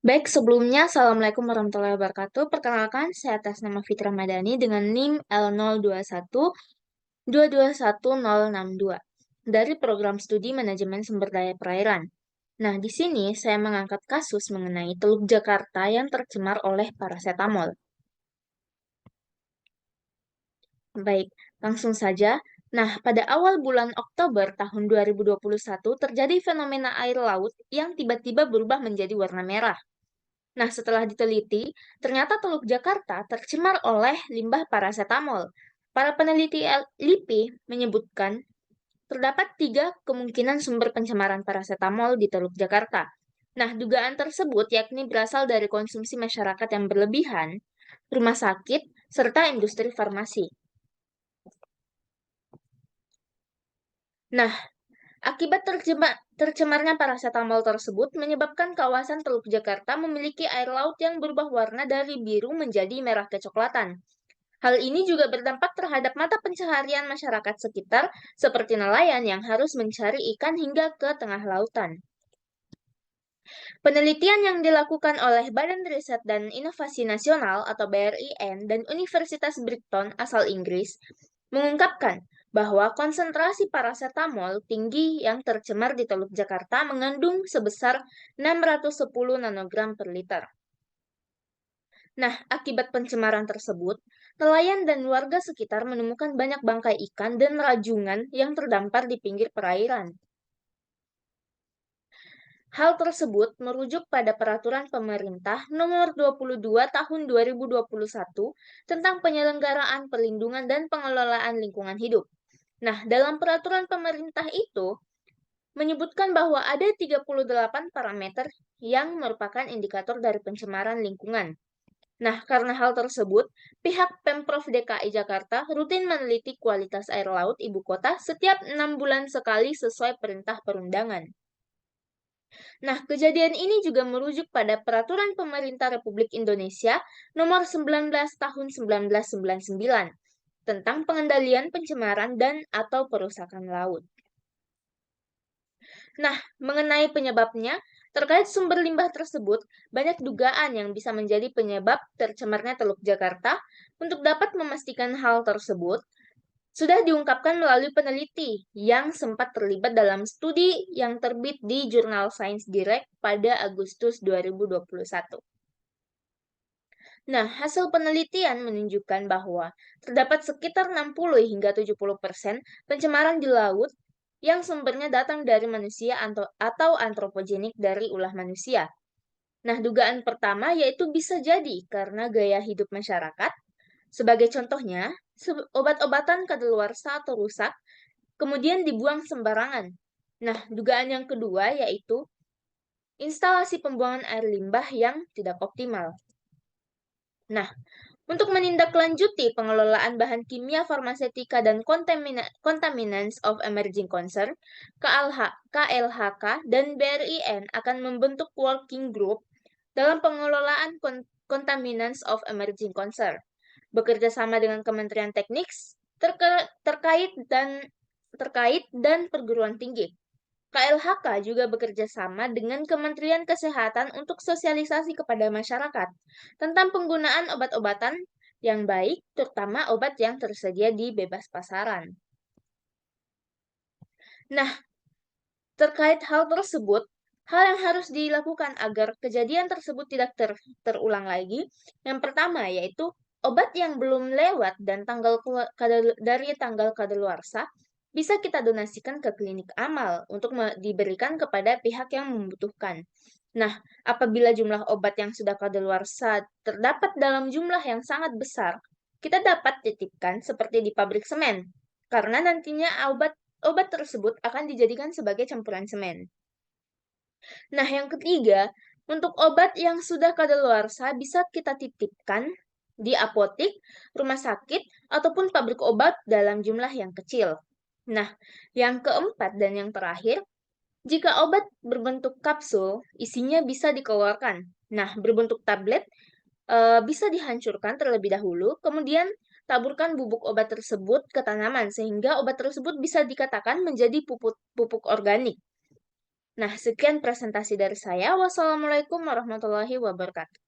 Baik, sebelumnya, Assalamualaikum warahmatullahi wabarakatuh. Perkenalkan, saya atas nama Fitra Madani dengan NIM L0212210062 dari Program Studi Manajemen Sumber Daya Perairan. Nah, di sini saya mengangkat kasus mengenai Teluk Jakarta yang tercemar oleh parasetamol. Baik, langsung saja. Nah, pada awal bulan Oktober tahun 2021 terjadi fenomena air laut yang tiba-tiba berubah menjadi warna merah. Nah, setelah diteliti, ternyata Teluk Jakarta tercemar oleh limbah parasetamol. Para peneliti LIPI menyebutkan terdapat tiga kemungkinan sumber pencemaran parasetamol di Teluk Jakarta. Nah, dugaan tersebut yakni berasal dari konsumsi masyarakat yang berlebihan, rumah sakit, serta industri farmasi. Nah, akibat tercemarnya parasetamol tersebut menyebabkan kawasan Teluk Jakarta memiliki air laut yang berubah warna dari biru menjadi merah kecoklatan. Hal ini juga berdampak terhadap mata pencaharian masyarakat sekitar, seperti nelayan yang harus mencari ikan hingga ke tengah lautan. Penelitian yang dilakukan oleh Badan Riset dan Inovasi Nasional atau BRIN dan Universitas Brighton asal Inggris mengungkapkan bahwa konsentrasi parasetamol tinggi yang tercemar di Teluk Jakarta mengandung sebesar 610 nanogram per liter. Nah, akibat pencemaran tersebut, nelayan dan warga sekitar menemukan banyak bangkai ikan dan rajungan yang terdampar di pinggir perairan. Hal tersebut merujuk pada Peraturan Pemerintah Nomor 22 Tahun 2021 tentang penyelenggaraan perlindungan dan pengelolaan lingkungan hidup. Nah, dalam peraturan pemerintah itu menyebutkan bahwa ada 38 parameter yang merupakan indikator dari pencemaran lingkungan. Nah, karena hal tersebut, pihak Pemprov DKI Jakarta rutin meneliti kualitas air laut ibu kota setiap 6 bulan sekali sesuai perintah perundangan. Nah, kejadian ini juga merujuk pada Peraturan Pemerintah Republik Indonesia Nomor 19 Tahun 1999 tentang pengendalian pencemaran dan atau perusakan laut. Nah, mengenai penyebabnya, terkait sumber limbah tersebut, banyak dugaan yang bisa menjadi penyebab tercemarnya Teluk Jakarta. Untuk dapat memastikan hal tersebut, sudah diungkapkan melalui peneliti yang sempat terlibat dalam studi yang terbit di jurnal Science Direct pada Agustus 2021. Nah, hasil penelitian menunjukkan bahwa terdapat sekitar 60 hingga 70% pencemaran di laut yang sumbernya datang dari manusia atau antropogenik dari ulah manusia. Nah, dugaan pertama yaitu bisa jadi karena gaya hidup masyarakat. Sebagai contohnya, obat-obatan kadaluarsa atau rusak, kemudian dibuang sembarangan. Nah, dugaan yang kedua yaitu instalasi pembuangan air limbah yang tidak optimal. Nah, untuk menindaklanjuti pengelolaan bahan kimia farmasetika dan contaminants of emerging concern, KLHK dan BRIN akan membentuk working group dalam pengelolaan contaminants of emerging concern, bekerja sama dengan Kementerian Teknik terkait dan perguruan tinggi. KLHK juga bekerja sama dengan Kementerian Kesehatan untuk sosialisasi kepada masyarakat tentang penggunaan obat-obatan yang baik, terutama obat yang tersedia di bebas pasaran. Nah, terkait hal tersebut, hal yang harus dilakukan agar kejadian tersebut tidak terulang lagi, yang pertama yaitu obat yang belum lewat dan dari tanggal kadaluarsa bisa kita donasikan ke klinik amal untuk diberikan kepada pihak yang membutuhkan. Nah, apabila jumlah obat yang sudah kadaluarsa terdapat dalam jumlah yang sangat besar, kita dapat titipkan seperti di pabrik semen, karena nantinya obat tersebut akan dijadikan sebagai campuran semen. Nah, yang ketiga, untuk obat yang sudah kadaluarsa bisa kita titipkan di apotik, rumah sakit, ataupun pabrik obat dalam jumlah yang kecil. Nah, yang keempat dan yang terakhir, jika obat berbentuk kapsul, isinya bisa dikeluarkan. Nah, berbentuk tablet bisa dihancurkan terlebih dahulu, kemudian taburkan bubuk obat tersebut ke tanaman sehingga obat tersebut bisa dikatakan menjadi pupuk organik. Nah, sekian presentasi dari saya. Wassalamualaikum warahmatullahi wabarakatuh.